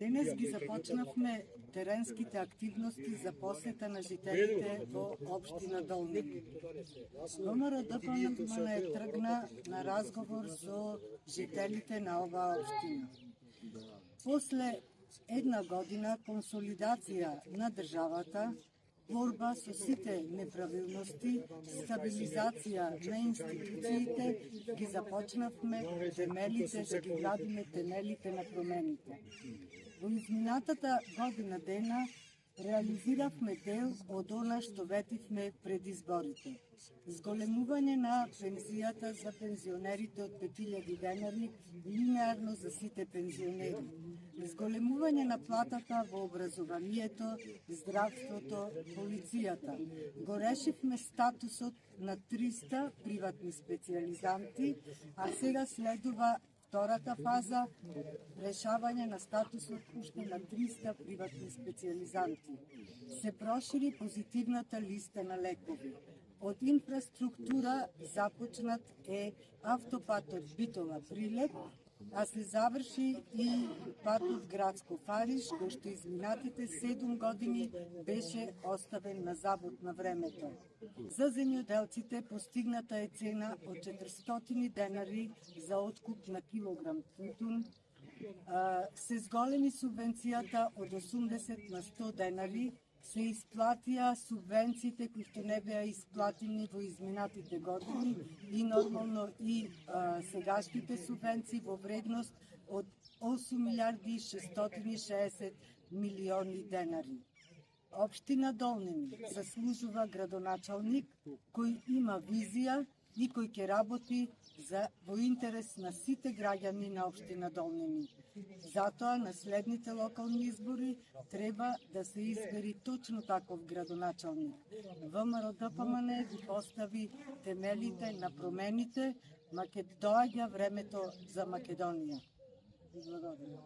Денес ги започнавме теренските активности за посета на жителите во општина Долни. ВМРО-ДПМН тргна на разговор со жителите на оваа општина. После една година консолидација на државата, борба со сите неправилности, стабилизација на институциите, ги започнавме темелите, да ги градиме темелите на промените. Во изминатата година дена реализиравме дел од она што ветивме пред изборите. Зголемување на пензијата за пензионерите од 5000 денари линеарно за сите пензионери. Зголемување на платата во образованието, здравството, полицијата. Го решивме статусот на 300 приватни специјализанти, а сега следува втората фаза, решавање на статусот уште на 300 приватни специјализанти. Се прошири позитивната листа на лекови. Од инфраструктура започнат е автопатот Битола-Прилеп, а се заврши и патот Градско-Фариш, кој што изминатите 7 години беше оставен на забот на времето. За земјоделците постигната е цена од 400 денари за откуп на килограм тутун, се зголеми субвенцијата од 80 на 100 денари, се исплатија субвенциите кои што не беа исплатени во изминатите години и нормално и сегашните субвенции во вредност од 8 милиарди и 660 милиони денари. Општина Долнини заслужува градоначалник кој има визија и кој ќе работи во интерес на сите граѓани на општина Долнини. Затоа на следните локални избори треба да се избери точно таков градоначалник. ВМРО-ДПМН ги постави темелите на промените, доаѓа времето за Македонија. Благодарам.